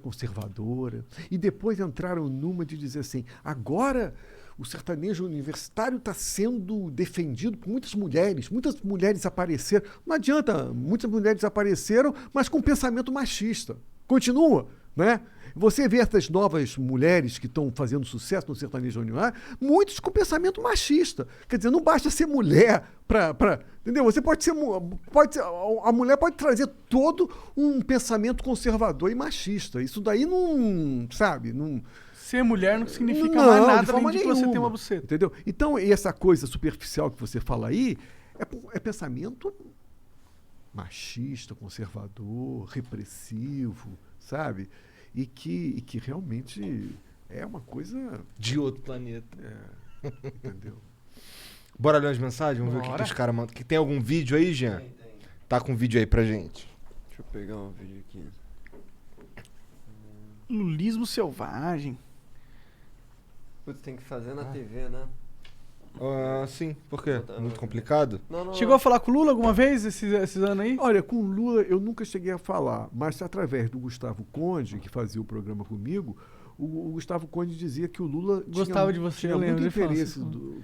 conservadora, e depois entraram numa de dizer assim, agora o sertanejo universitário está sendo defendido por muitas mulheres apareceram, não adianta, muitas mulheres apareceram, mas com pensamento machista, continua, né? Você vê essas novas mulheres que estão fazendo sucesso no sertanejo universitário, muitos com pensamento machista, quer dizer, não basta ser mulher para entendeu? Você pode ser, a mulher pode trazer todo um pensamento conservador e machista. Isso daí não, sabe, não. Ser mulher não significa mais nada além de que você tem uma buceta. Entendeu? Então, essa coisa superficial que você fala aí é pensamento machista, conservador, repressivo, sabe? E que realmente é uma coisa de outro planeta. Entendeu? Bora ler as mensagens? Vamos ver o que os caras mandam. Tem algum vídeo aí, Jean? Tem. Tá com vídeo aí pra gente. Deixa eu pegar um vídeo aqui. Lulismo selvagem. Putz, tem que fazer na TV, né? Sim, por quê? Muito complicado? Não. Chegou a falar com o Lula alguma vez esses anos aí? Olha, com o Lula eu nunca cheguei a falar, mas através do Gustavo Conde, que fazia o programa comigo, o Gustavo Conde dizia que o Lula gostava de você, tinha muito interesse assim.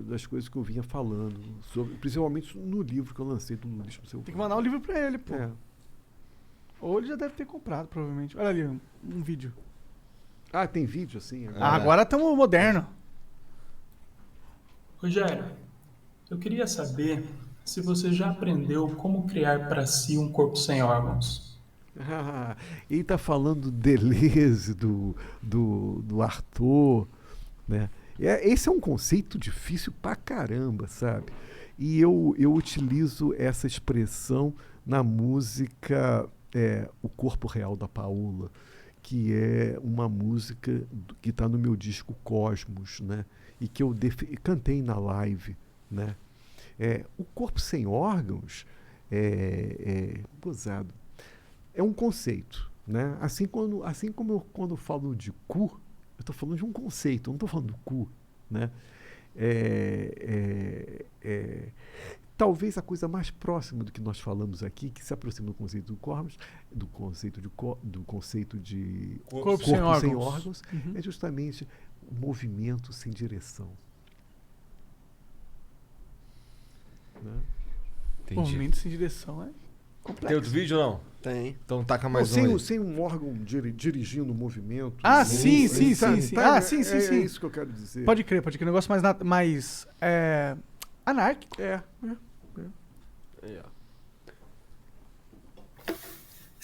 das coisas que eu vinha falando, principalmente no livro que eu lancei do Lulismo Selvagem. Tem que mandar um livro pra ele, pô. Ou ele já deve ter comprado, provavelmente. Olha ali, um vídeo. Ah, tem vídeo assim? Agora estamos moderno. Rogério, eu queria saber se você já aprendeu como criar para si um corpo sem órgãos. Ele está falando do Deleuze, do Arthur, né? Esse é um conceito difícil pra caramba, sabe? E eu utilizo essa expressão na música O Corpo Real da Paola, que é uma música que está no meu disco Cosmos, né? E que eu cantei na live, né? O corpo sem órgãos gozado. É um conceito, né? Assim como quando eu falo de cu, eu estou falando de um conceito, eu não estou falando do cu, né? Talvez a coisa mais próxima do que nós falamos aqui, que se aproxima do conceito do conceito de corpo sem órgãos, é justamente o movimento sem direção. Né? Movimento sem direção complexo. Tem outro vídeo ou não? Tem. Então taca mais um. Sem um órgão dirigindo o movimento. Sim. Sim. É isso que eu quero dizer. Pode crer. Um negócio mais anárquico.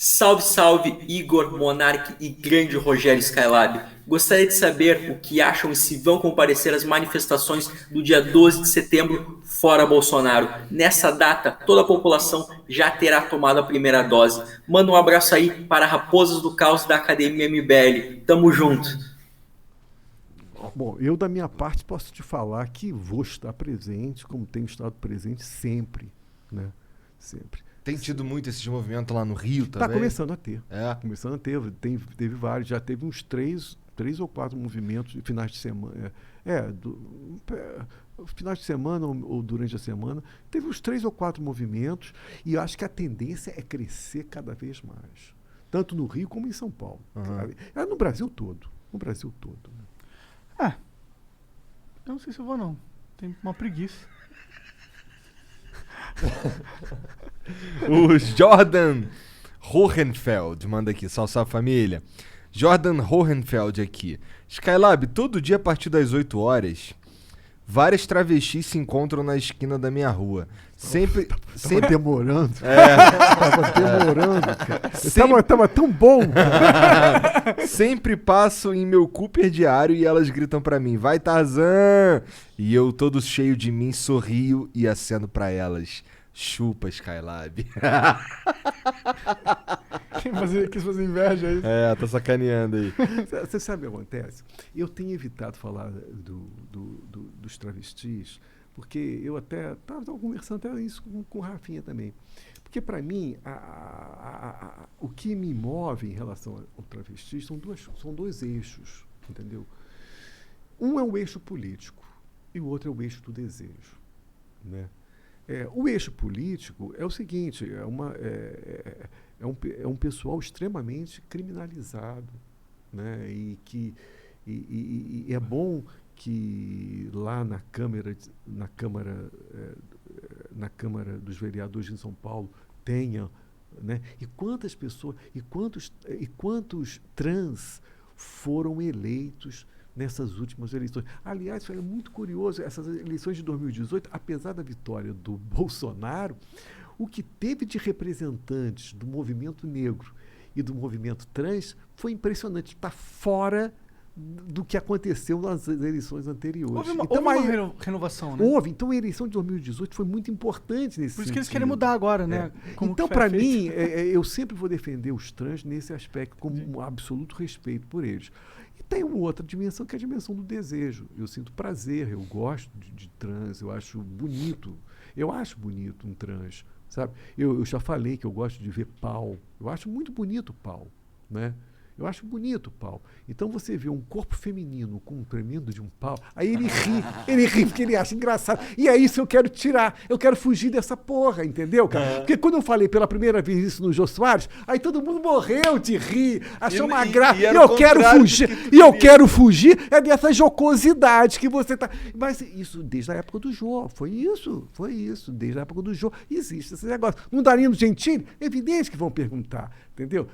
Salve, salve, Igor, Monark e grande Rogério Skylab. Gostaria de saber o que acham e se vão comparecer às manifestações do dia 12 de setembro, fora Bolsonaro. Nessa data, toda a população já terá tomado a primeira dose. Manda um abraço aí para Raposas do Caos da Academia MBL. Tamo junto. Bom, eu da minha parte posso te falar que vou estar presente, como tenho estado presente sempre, né? Sempre. Tem tido muito esse movimento lá no Rio também? Está começando a ter. Começando a ter. Teve vários, já teve uns três ou quatro movimentos de finais de semana. Finais de semana ou durante a semana. Teve uns 3 ou 4 movimentos e eu acho que a tendência é crescer cada vez mais. Tanto no Rio como em São Paulo. No Brasil todo. No Brasil todo. Né? Eu não sei se eu vou, não. Tem uma preguiça. O Jordan Hohenfeld manda aqui, salve família. Jordan Hohenfeld aqui. Skylab, todo dia a partir das 8 horas, várias travestis se encontram na esquina da minha rua. Sempre demorando. Tava demorando, cara. Tava tão bom. Sempre passo em meu Cooper diário e elas gritam pra mim, vai Tarzan! E eu, todo cheio de mim, sorrio e aceno pra elas. Chupa, Skylab. Quis fazer inveja aí. Tá sacaneando aí. Você sabe o que acontece? Eu tenho evitado falar dos travestis, porque eu até estava conversando até isso com o Rafinha também. Porque, para mim, o que me move em relação ao travesti são dois eixos, entendeu? Um é o eixo político e o outro é o eixo do desejo, né? O eixo político é o seguinte, é um pessoal extremamente criminalizado, né? E é bom que lá na Câmara dos Vereadores em São Paulo tenha, né? E quantas pessoas, e quantos trans foram eleitos nessas últimas eleições. Aliás, foi muito curioso, essas eleições de 2018, apesar da vitória do Bolsonaro, o que teve de representantes do movimento negro e do movimento trans foi impressionante. Está fora do que aconteceu nas eleições anteriores. Houve uma renovação, né? Houve. Então, a eleição de 2018 foi muito importante nesse Por isso sentido. que eles querem mudar agora, né? Como Então, que foi para mim, feito. eu sempre vou defender os trans nesse aspecto, com um absoluto respeito por eles. E tem uma outra dimensão, que é a dimensão do desejo. Eu sinto prazer, eu gosto de trans, eu acho bonito. Eu acho bonito um trans, sabe? Eu já falei que eu gosto de ver pau. Eu acho muito bonito o pau, né? Eu acho bonito o pau. Então você vê um corpo feminino com um tremendo de um pau, aí ele ri porque ele acha engraçado. E é isso que eu quero tirar. Eu quero fugir dessa porra, entendeu, cara? Porque quando eu falei pela primeira vez isso no Jô Soares, aí todo mundo morreu de rir, achou uma graça. E eu quero fugir. E eu quero fugir dessa jocosidade que você tá. Mas isso desde a época do Jô. Foi isso. Desde a época do Jô existe esse negócio. Não Danilo Gentili? É evidente que vão perguntar. Entendeu?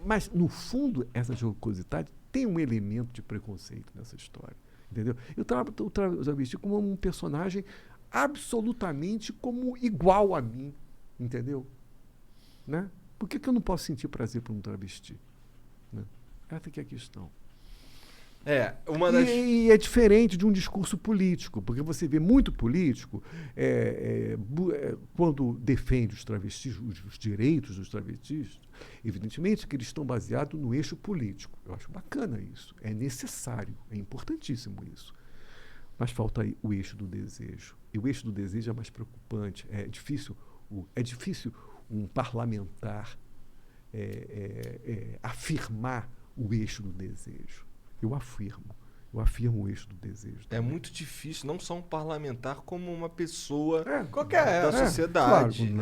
Mas, no fundo, essa jocosidade tem um elemento de preconceito nessa história. Entendeu? Eu trato o travesti como um personagem absolutamente como igual a mim. Entendeu? Né? Por que eu não posso sentir prazer por um travesti? Né? Essa que é a questão. E é diferente de um discurso político, porque você vê muito político quando defende os travestis, os direitos dos travestis, evidentemente que eles estão baseados no eixo político. Eu acho bacana isso, é necessário, é importantíssimo isso. Mas falta aí o eixo do desejo. E o eixo do desejo é mais preocupante. É difícil um parlamentar afirmar o eixo do desejo. Eu afirmo o eixo do desejo. É muito difícil, não só um parlamentar, como uma pessoa qualquer da sociedade.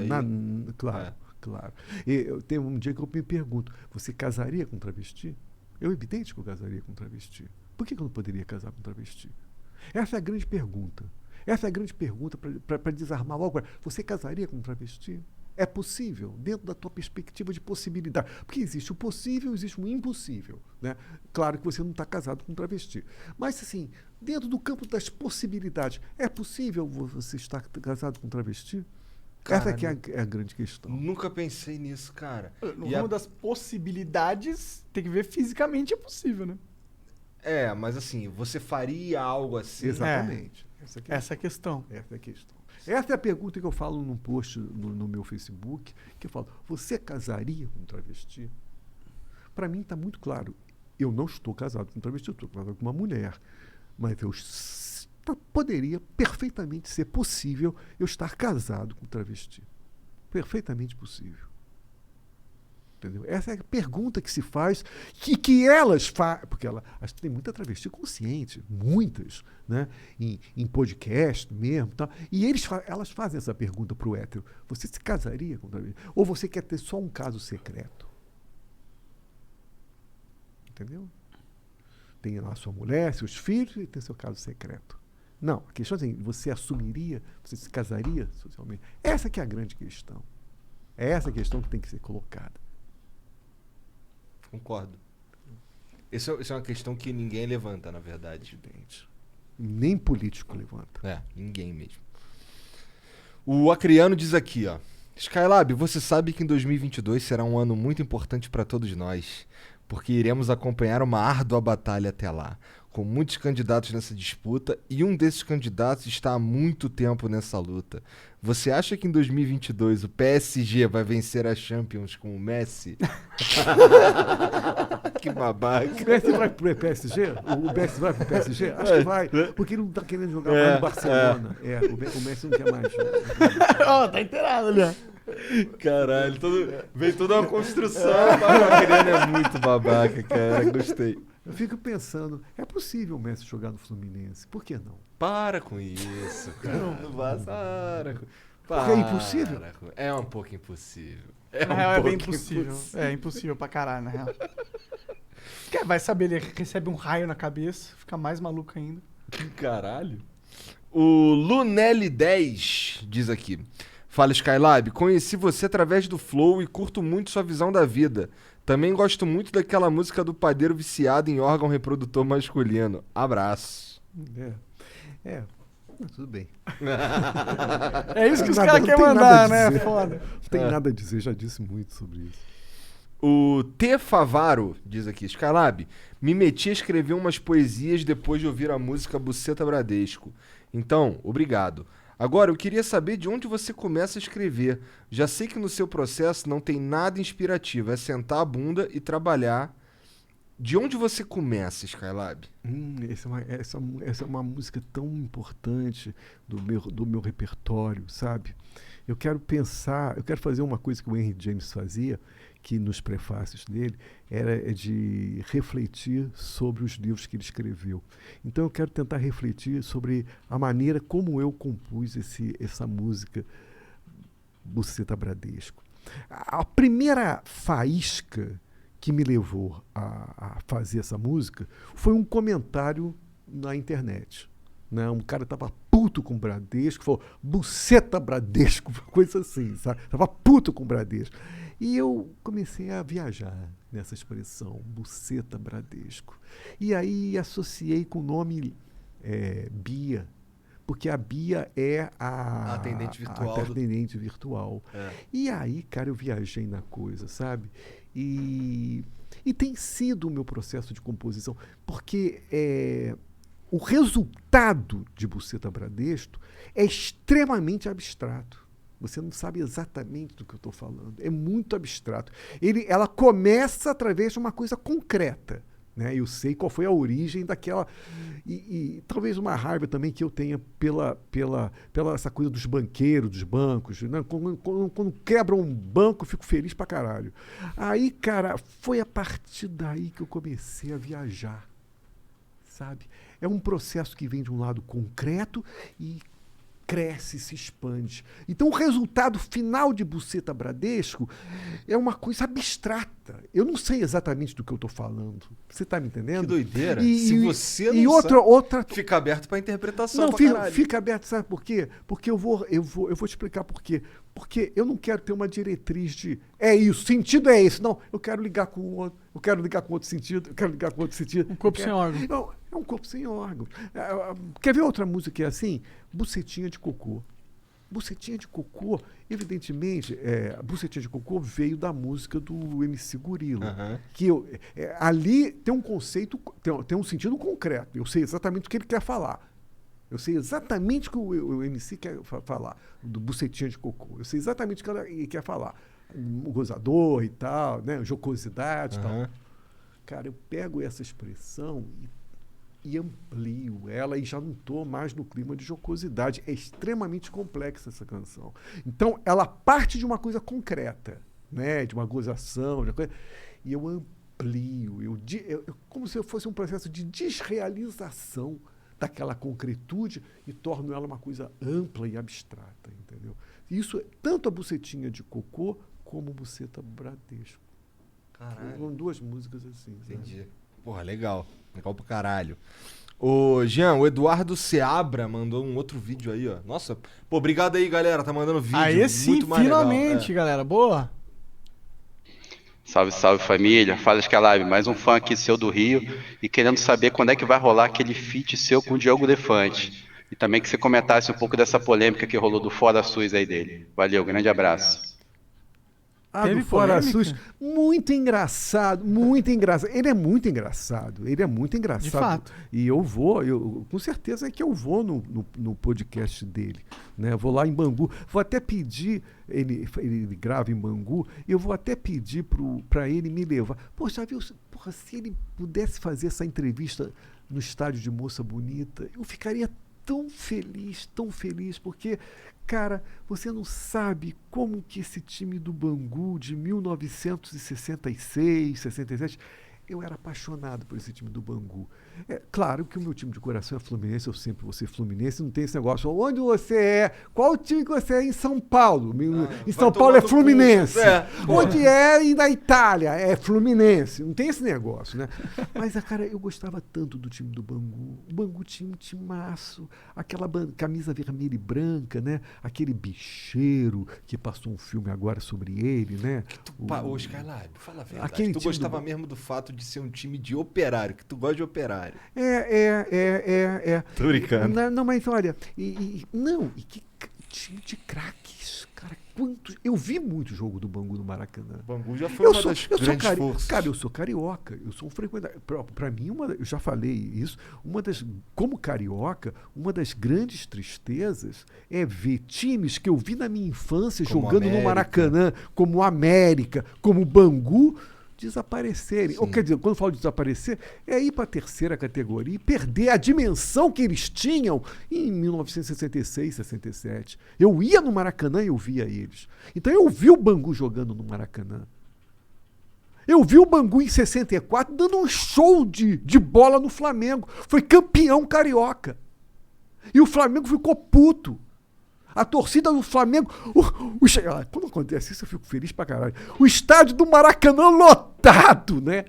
Claro. Tem um dia que eu me pergunto, você casaria com um travesti? É evidente que eu casaria com um travesti. Por que eu não poderia casar com um travesti? Essa é a grande pergunta. Para desarmar logo. Você casaria com um travesti? É possível, dentro da tua perspectiva de possibilidade. Porque existe o possível, existe o impossível. Né? Claro que você não está casado com um travesti. Mas, assim, dentro do campo das possibilidades, é possível você estar casado com um travesti? Essa é que é a grande questão. Nunca pensei nisso, cara. No ramo das possibilidades, tem que ver fisicamente é possível, né? Mas assim, você faria algo assim? Exatamente. Essa é a questão. Essa é a pergunta que eu falo num post no meu Facebook, que eu falo, você casaria com um travesti? Para mim está muito claro, eu não estou casado com um travesti, eu estou casado com uma mulher, mas poderia perfeitamente ser possível eu estar casado com um travesti. Perfeitamente possível. Entendeu? Essa é a pergunta que se faz, que elas fazem, porque acho que tem muita travesti consciente, muitas, né? Em podcast mesmo. Tal, e elas fazem essa pergunta para o hétero: você se casaria com travesti? Ou você quer ter só um caso secreto? Entendeu? Tem lá sua mulher, seus filhos e tem seu caso secreto. Não, a questão é assim, você assumiria, você se casaria socialmente? Essa que é a grande questão. É essa questão que tem que ser colocada. Concordo. Isso é uma questão que ninguém levanta, na verdade. Evidente. Nem político levanta. Ninguém mesmo. O Acriano diz aqui, ó. Skylab, você sabe que em 2022 será um ano muito importante para todos nós, porque iremos acompanhar uma árdua batalha até lá, com muitos candidatos nessa disputa, e um desses candidatos está há muito tempo nessa luta. Você acha que em 2022 o PSG vai vencer a Champions com o Messi? Que babaca. O Messi vai pro PSG? O Messi vai pro PSG? Acho que vai, porque ele não tá querendo jogar mais no Barcelona. O Messi não quer mais. Tá inteirado ali, ó. Caralho, veio toda uma construção. O Acriano é muito babaca, cara. Gostei. Eu fico pensando, é possível o Messi jogar no Fluminense? Por que não? Para com isso, cara. Não vai. Porque é impossível. É um pouco impossível. Na real, é bem impossível. É impossível pra caralho, na real. Vai saber, ele recebe um raio na cabeça, fica mais maluco ainda. Caralho. O Lunelli10 diz aqui. Fala, Skylab. Conheci você através do Flow e curto muito sua visão da vida. Também gosto muito daquela música do padeiro viciado em órgão reprodutor masculino. Abraço. Tudo bem. É isso que os Nada, caras não querem tem nada mandar, a né? dizer. Foda. Não tem nada a dizer, já disse muito sobre isso. O T. Favaro diz aqui. Skylab, me meti a escrever umas poesias depois de ouvir a música Buceta Bradesco. Então, obrigado. Agora, eu queria saber de onde você começa a escrever. Já sei que no seu processo não tem nada inspirativo, é sentar a bunda e trabalhar. De onde você começa, Skylab? Essa é uma música tão importante do meu repertório, sabe? Eu quero fazer uma coisa que o Henry James fazia, que nos prefácios dele, era de refletir sobre os livros que ele escreveu. Então eu quero tentar refletir sobre a maneira como eu compus essa música Buceta Bradesco. A primeira faísca que me levou a fazer essa música foi um comentário na internet. Né? Um cara estava puto com o Bradesco, falou Buceta Bradesco, coisa assim, sabe? Estava puto com o Bradesco. E eu comecei a viajar nessa expressão, Buceta Bradesco. E aí associei com o nome Bia, porque a Bia é a atendente virtual. É. E aí, cara, eu viajei na coisa, sabe? E tem sido o meu processo de composição, porque o resultado de Buceta Bradesco é extremamente abstrato. Você não sabe exatamente do que eu estou falando. É muito abstrato. Ela começa através de uma coisa concreta. Né? Eu sei qual foi a origem daquela... E talvez uma raiva também que eu tenha pela essa coisa dos banqueiros, dos bancos. Né? Quando quebra um banco, eu fico feliz pra caralho. Aí, cara, foi a partir daí que eu comecei a viajar. Sabe? É um processo que vem de um lado concreto e cresce, se expande. Então, o resultado final de Buceta Bradesco é uma coisa abstrata. Eu não sei exatamente do que eu estou falando. Você está me entendendo? Que doideira. Se você não sabe, fica aberto para interpretação. Não, fica aberto, sabe por quê? Porque eu vou te explicar por quê. Porque eu não quero ter uma diretriz de isso, sentido é esse. Não, eu quero ligar com o outro, eu quero ligar com outro sentido, eu quero ligar com outro sentido. Um corpo sem órgão. Não, é um corpo sem órgão. Quer ver outra música que é assim? Bucetinha de Cocô. Bucetinha de Cocô, evidentemente, Bucetinha de Cocô veio da música do MC Gorila. Uhum. Que ali tem um conceito, tem um sentido concreto. Eu sei exatamente o que ele quer falar. Eu sei exatamente o que o MC quer falar, do Bucetinha de Cocô. Eu sei exatamente o que ele quer falar. O gozador e tal, né? Jocosidade e tal. Cara, eu pego essa expressão e amplio ela e já não estou mais no clima de jocosidade. É extremamente complexa essa canção. Então, ela parte de uma coisa concreta, né? De uma gozação, e eu amplio, como se fosse um processo de desrealização daquela concretude e torno ela uma coisa ampla e abstrata, entendeu? Isso, tanto a Bucetinha de Cocô como Buceta Bradesco. Caralho. Foram duas músicas assim. Entendi. Sabe? Porra, legal. Legal pra caralho. Ô, Jean, o Eduardo Seabra mandou um outro vídeo aí, ó. Nossa, pô, obrigado aí, galera. Tá mandando vídeo. Aí sim, muito mais finalmente, legal. galera. Boa. Salve, salve família, fala Skylab, mais um fã aqui seu do Rio e querendo saber quando é que vai rolar aquele feat seu com o Diogo Defante e também que você comentasse um pouco dessa polêmica que rolou do Fora SUS aí dele. Valeu, grande abraço. Do Fora SUS, muito engraçado, muito engraçado. Ele é muito engraçado, De fato. E com certeza é que eu vou no podcast dele. Né? Vou lá em Bangu, vou até pedir, ele grava em Bangu, eu vou até pedir para ele me levar. Poxa, viu, se ele pudesse fazer essa entrevista no estádio de Moça Bonita, eu ficaria tão feliz, porque, cara, você não sabe como que esse time do Bangu de 1966, 67, eu era apaixonado por esse time do Bangu. É claro que o meu time de coração é Fluminense, eu sempre vou ser Fluminense, não tem esse negócio. Onde você é? Qual time que você é em São Paulo? Em São Paulo é Fluminense. Onde é na Itália? É Fluminense. Não tem esse negócio, né? Mas, cara, eu gostava tanto do time do Bangu. O Bangu tinha um timaço, aquela camisa vermelha e branca, né? Aquele bicheiro que passou um filme agora sobre ele, né? Ô, Skylab, fala a verdade. Aquele Tu time gostava mesmo do fato de ser um time de operário, que tu gosta de operário. Tô brincando. Não, mas olha, que time de craques, cara, quantos... Eu vi muito jogo do Bangu no Maracanã. O Bangu já foi uma das grandes forças. Cara, eu sou carioca, eu sou um frequentador. Pra mim, eu já falei isso, como carioca, uma das grandes tristezas é ver times que eu vi na minha infância como jogando no Maracanã, como o América, como o Bangu, desaparecerem. Ou quer dizer, quando eu falo de desaparecer, é ir para a terceira categoria e perder a dimensão que eles tinham em 1966, 67. Eu ia no Maracanã e eu via eles. Então eu vi o Bangu jogando no Maracanã. Eu vi o Bangu em 64 dando um show de bola no Flamengo. Foi campeão carioca. E o Flamengo ficou puto. A torcida do Flamengo... Quando acontece isso, eu fico feliz pra caralho. O estádio do Maracanã lotado, né?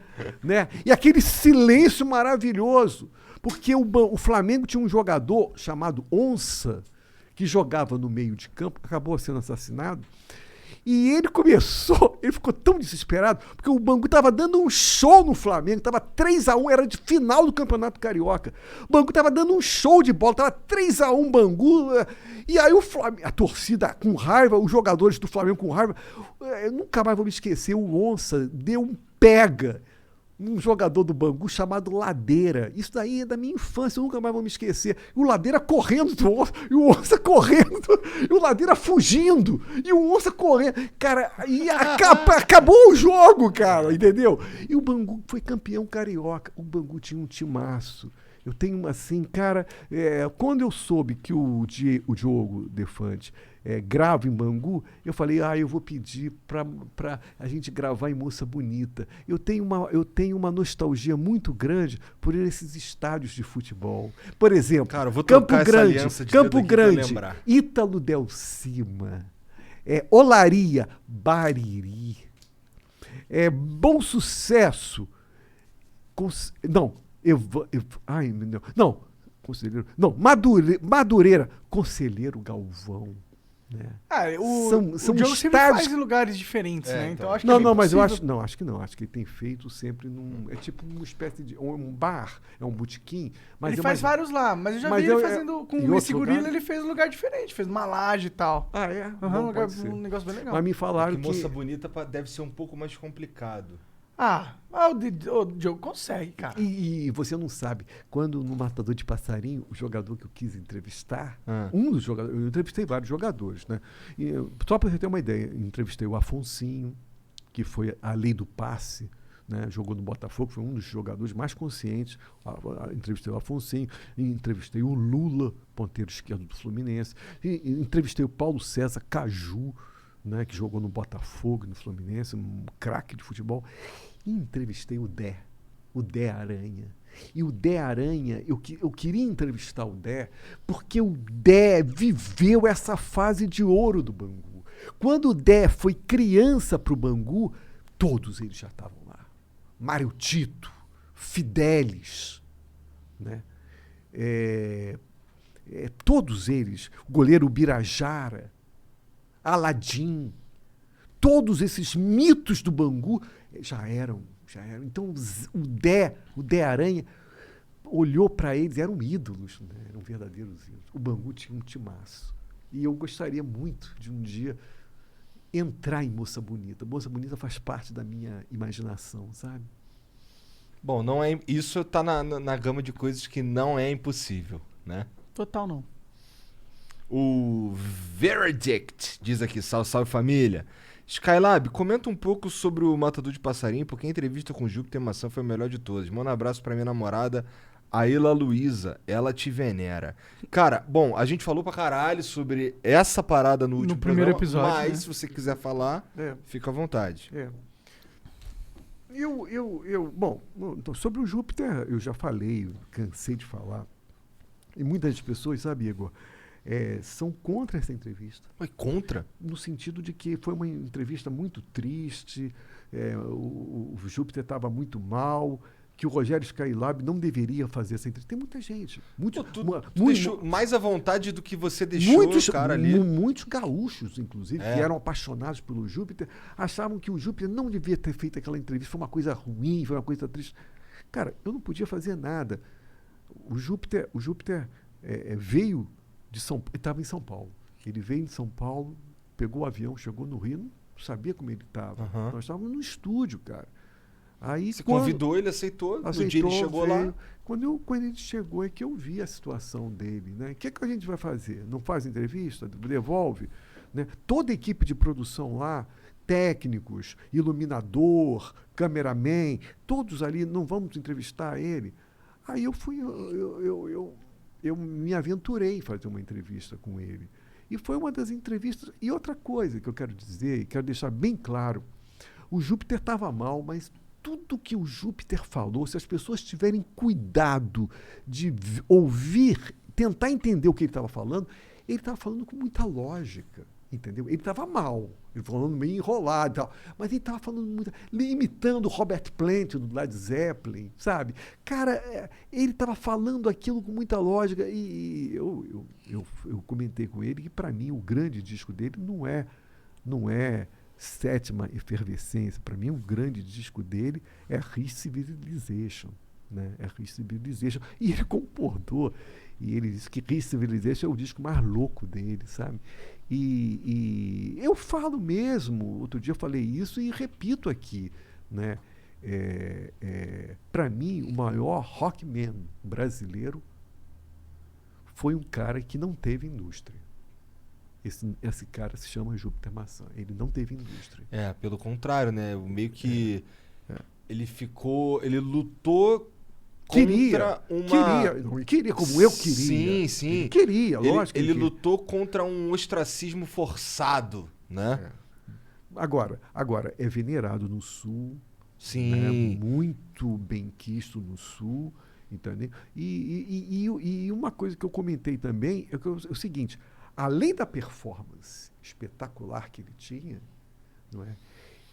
E aquele silêncio maravilhoso. Porque o Flamengo tinha um jogador chamado Onça, que jogava no meio de campo, acabou sendo assassinado. E ele ficou tão desesperado, porque o Bangu estava dando um show no Flamengo, estava 3-1, era de final do Campeonato Carioca. O Bangu estava dando um show de bola, estava 3-1 Bangu, e aí a torcida com raiva, os jogadores do Flamengo com raiva, eu nunca mais vou me esquecer, o Onça deu um pega um jogador do Bangu chamado Ladeira. Isso daí é da minha infância, eu nunca mais vou me esquecer. E o Ladeira correndo do Onça, e o Onça correndo, e o Ladeira fugindo, e o Onça correndo. Cara, e acabou o jogo, cara, entendeu? E o Bangu foi campeão carioca. O Bangu tinha um timaço. Eu tenho assim, cara, quando eu soube que o Diogo Defante grava em Bangu, eu falei, eu vou pedir pra a gente gravar em Moça Bonita. Eu tenho uma nostalgia muito grande por esses estádios de futebol. Por exemplo, cara, eu vou Campo essa Grande, aliança de Campo dedo aqui pra Grande, lembrar. Ítalo Del Cima, Olaria, Bariri, Bom Sucesso, Conselheiro. Não, Madureira. Conselheiro Galvão. Né? O Diogo sempre faz em lugares diferentes, né? Então acho que acho que não. Acho que ele tem feito sempre é tipo uma espécie de um bar, um botequim. Mas ele faz vários lá, mas eu já vi ele fazendo com o Esse Gorila, ele fez um lugar diferente, fez uma laje e tal. Um negócio bem legal. Mas me falaram que Moça Bonita deve ser um pouco mais complicado. O Diogo consegue, cara. E você não sabe, quando no Matador de Passarinho, o jogador que eu quis entrevistar, um dos jogadores, eu entrevistei vários jogadores, né? Só para você ter uma ideia, eu entrevistei o Afonsinho, que foi a lei do passe, né? Jogou no Botafogo, foi um dos jogadores mais conscientes. Entrevistei o Afonsinho, entrevistei o Lula, ponteiro esquerdo do Fluminense, entrevistei o Paulo César Caju, né, que jogou no Botafogo, no Fluminense, um craque de futebol. E entrevistei o Dé Aranha. E o Dé Aranha, eu queria entrevistar o Dé, porque o Dé viveu essa fase de ouro do Bangu. Quando o Dé foi criança para o Bangu, todos eles já estavam lá. Mário Tito, Fidelis, né? Todos eles, o goleiro Birajara, Aladim, todos esses mitos do Bangu já eram. Então o Dé Aranha olhou para eles, eram ídolos, né? Eram verdadeiros ídolos. O Bangu tinha um timaço. E eu gostaria muito de um dia entrar em Moça Bonita. Moça Bonita faz parte da minha imaginação, sabe? Bom, isso tá na gama de coisas que não é impossível, né? Total não. O Verdict diz aqui, salve família. Skylab, comenta um pouco sobre o Matador de Passarinho, porque a entrevista com o Júpiter Maçã foi a melhor de todas. Manda um abraço pra minha namorada, a Ela Luísa. Ela te venera. Cara, bom, a gente falou pra caralho sobre essa parada no último primeiro programa, episódio, mas né? se você quiser falar, fica à vontade. Bom, então, sobre o Júpiter, eu já falei, eu cansei de falar. E muitas pessoas, sabe, Igor, são contra essa entrevista. Foi contra? No sentido de que foi uma entrevista muito triste, o Júpiter estava muito mal, que o Rogério Skylab não deveria fazer essa entrevista. Tem muita gente. Tu deixou mais à vontade do que você deixou o cara ali. Muitos gaúchos, inclusive, que eram apaixonados pelo Júpiter, achavam que o Júpiter não devia ter feito aquela entrevista. Foi uma coisa ruim, foi uma coisa triste. Cara, eu não podia fazer nada. O Júpiter veio de São Paulo. Ele estava em São Paulo. Ele veio de São Paulo, pegou o avião, chegou no Rio, não sabia como ele estava. Nós estávamos no estúdio, cara. Aí, você convidou, ele aceitou, no dia ele chegou lá. Quando ele chegou é que eu vi a situação dele. Né? O que a gente vai fazer? Não faz entrevista? Devolve? Né? Toda a equipe de produção lá, técnicos, iluminador, cameraman, todos ali, não vamos entrevistar ele. Aí eu me aventurei em fazer uma entrevista com ele. E foi uma das entrevistas. E outra coisa que eu quero dizer, e quero deixar bem claro, o Júpiter estava mal, mas tudo que o Júpiter falou, se as pessoas tiverem cuidado de ouvir, tentar entender o que ele estava falando com muita lógica, entendeu? Ele estava mal, ele falando meio enrolado e tal, mas ele estava falando muito, imitando o Robert Plant do Led Zeppelin, sabe? Cara, ele estava falando aquilo com muita lógica e eu comentei com ele que, para mim, o grande disco dele não é Sétima Efervescência. Para mim, um grande disco dele é Re-Civilization, né? É Re-Civilization. E ele concordou. E ele disse que Re-Civilization é o disco mais louco dele, sabe? E eu falo mesmo, outro dia eu falei isso e repito aqui, né? Para mim, o maior rockman brasileiro foi um cara que não teve indústria. Esse cara se chama Júpiter Maçã. Ele não teve indústria. Pelo contrário, né? Meio que ele lutou contra uma... Queria como eu queria. Sim. Ele queria, lógico. Ele lutou contra um ostracismo forçado, né? Agora, é venerado no Sul. Sim. Né? Muito benquisto no Sul. Entendeu? E uma coisa que eu comentei também é o seguinte... Além da performance espetacular que ele tinha, não é?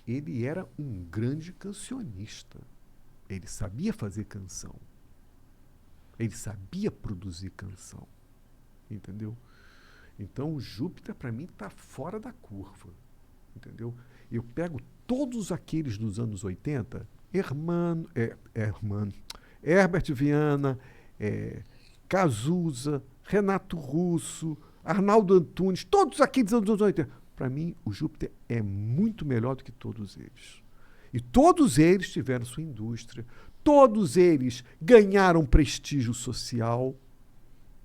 Ele era um grande cancionista. Ele sabia fazer canção. Ele sabia produzir canção. Entendeu? Então, o Júpiter, para mim, está fora da curva. Entendeu? Eu pego todos aqueles dos anos 80, Herbert Viana, Cazuza, Renato Russo, Arnaldo Antunes, todos aqueles anos 80. Para mim, o Júpiter é muito melhor do que todos eles. E todos eles tiveram sua indústria. Todos eles ganharam prestígio social.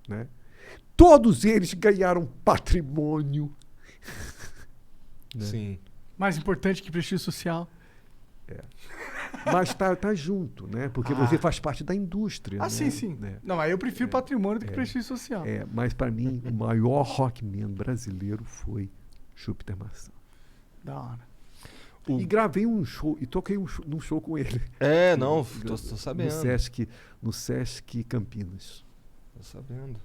Né? Todos eles ganharam patrimônio. Né? Sim. Mais importante que prestígio social. Mas tá junto, né? Porque você faz parte da indústria. Né? Sim. Né? Não, aí eu prefiro patrimônio do que prestígio social. Mas para mim, o maior rockman brasileiro foi Júpiter Maçã. Da hora. E gravei um show, e toquei num show com ele. Tô sabendo. No Sesc Campinas. Tô sabendo.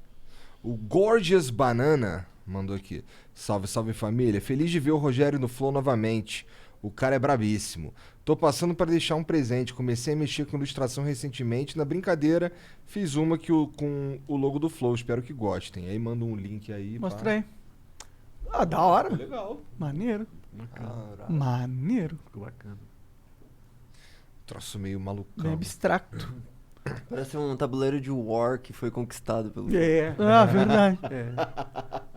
O Gorgeous Banana mandou aqui. Salve, salve família. Feliz de ver o Rogério no Flow novamente. O cara é brabíssimo. Tô passando para deixar um presente. Comecei a mexer com ilustração recentemente. Na brincadeira, fiz uma com o logo do Flow. Espero que gostem. Aí manda um link aí. Mostra aí. Da hora. Legal. Maneiro. Maneiro. Ficou bacana. Troço meio malucão. Bem abstracto. Parece um tabuleiro de War que foi conquistado pelo... Verdade.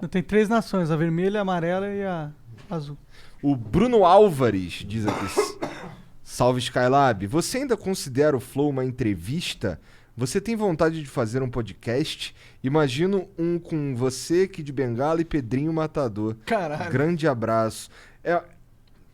Tem 3 nações. A vermelha, a amarela e a azul. O Bruno Álvares diz aqui: salve Skylab, você ainda considera o Flow uma entrevista? Você tem vontade de fazer um podcast? Imagino um com você, Kid Bengala e Pedrinho Matador. Caralho. Grande abraço.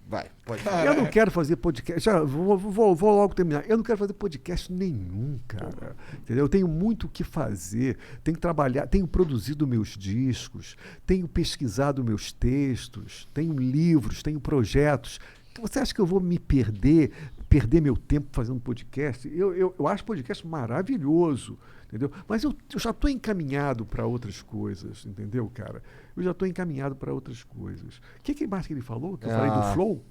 Vai, pode. Eu não quero fazer podcast. Já, vou logo terminar. Eu não quero fazer podcast nenhum, cara. Entendeu? Eu tenho muito o que fazer. Tenho que trabalhar, tenho produzido meus discos, tenho pesquisado meus textos, tenho livros, tenho projetos. Você acha que eu vou me perder perder meu tempo fazendo podcast. Eu acho podcast maravilhoso, entendeu? Mas eu já estou encaminhado para outras coisas, entendeu, cara? Eu já estou encaminhado para outras coisas. O que mais que ele falou? Que eu falei do Flow?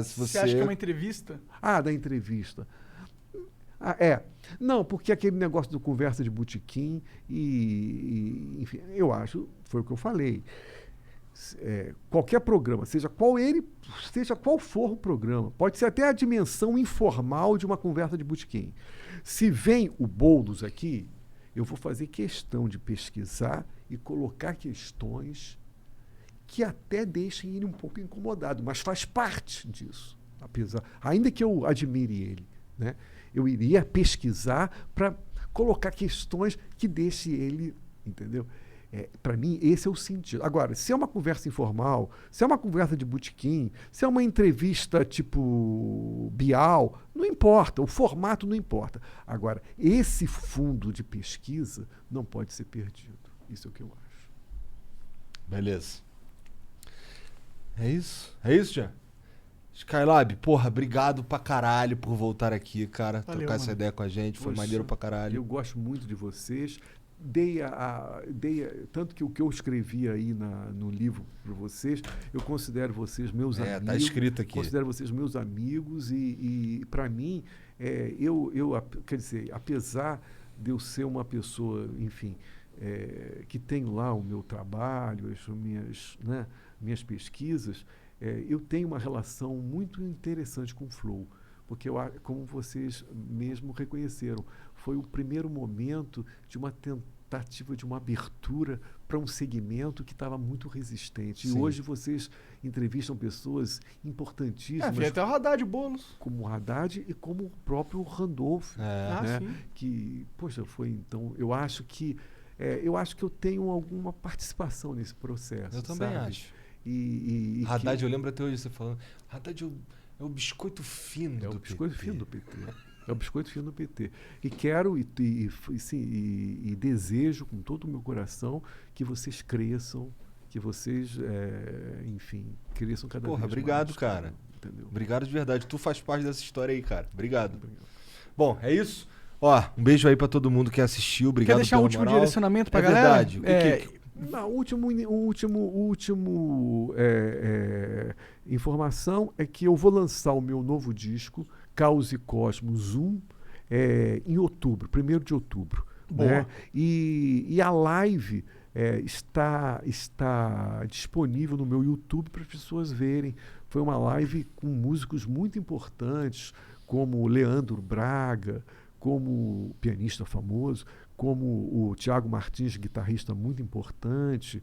Se Você acha que é uma entrevista? Ah, da entrevista. Não, porque aquele negócio do conversa de botequim enfim, eu acho, foi o que eu falei. Qualquer programa, seja qual for o programa, pode ser até a dimensão informal de uma conversa de botequim. Se vem o Boulos aqui, eu vou fazer questão de pesquisar e colocar questões que até deixem ele um pouco incomodado, mas faz parte disso, ainda que eu admire ele, né? Eu iria pesquisar para colocar questões que deixem ele, entendeu? Para mim, esse é o sentido. Agora, se é uma conversa informal, se é uma conversa de botequim, se é uma entrevista tipo Bial, não importa, o formato não importa. Agora, esse fundo de pesquisa não pode ser perdido. Isso é o que eu acho. Beleza. É isso? É isso, Jean? Skylab, porra, obrigado pra caralho por voltar aqui, cara. Valeu, trocar essa mano. ideia com a gente. Foi Poxa, maneiro pra caralho. Eu gosto muito de vocês. Tanto que o que eu escrevi aí no livro para vocês, eu considero vocês meus amigos. Tá escrito aqui. Considero vocês meus amigos e para mim, quer dizer, apesar de eu ser uma pessoa, enfim, que tem lá o meu trabalho, as minhas pesquisas, eu tenho uma relação muito interessante com o Flow, porque como vocês mesmo reconheceram, foi o primeiro momento de uma tentativa de uma abertura para um segmento que estava muito resistente. Sim. E hoje vocês entrevistam pessoas importantíssimas, Vem até o Haddad Boulos. como o Haddad e como o próprio Randolph, Sim. que, poxa, então, eu acho que eu tenho alguma participação nesse processo. Eu também sabe? acho. E Haddad, eu lembro até hoje você falando. Haddad é o biscoito fino do PT. É o biscoito fino do PT. É o biscoito fino do PT. E quero e desejo com todo o meu coração que vocês cresçam, que vocês, enfim, cresçam cada vez mais. Obrigado, cara. Entendeu? Obrigado de verdade. Tu faz parte dessa história aí, cara. Obrigado. Bom, é isso. Ó, um beijo aí pra todo mundo que assistiu. Obrigado Quer deixar pela um último moral. direcionamento pra É galera? verdade. O que Não, último informação é que eu vou lançar o meu novo disco, Caos e Cosmos 1, em outubro, 1º de outubro. Boa. Né? E a live está disponível no meu YouTube para as pessoas verem. Foi uma live com músicos muito importantes, como o Leandro Braga, como o pianista famoso, como o Thiago Martins, guitarrista muito importante,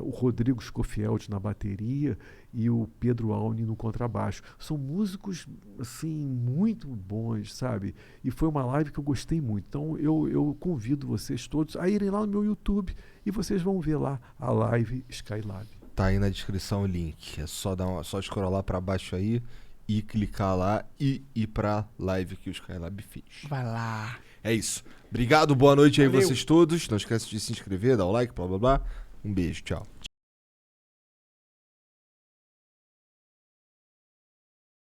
o Rodrigo Schofield na bateria e o Pedro Alni no contrabaixo. São músicos, assim, muito bons, sabe? E foi uma live que eu gostei muito. Então, eu convido vocês todos a irem lá no meu YouTube e vocês vão ver lá a live Skylab. Tá aí na descrição o link. É só só scrollar pra baixo aí e clicar lá e ir pra live que o Skylab fez. Vai lá. É isso. Obrigado, boa noite aí Valeu. vocês todos. Não esquece de se inscrever, dar o like, blá blá blá. Um beijo, tchau.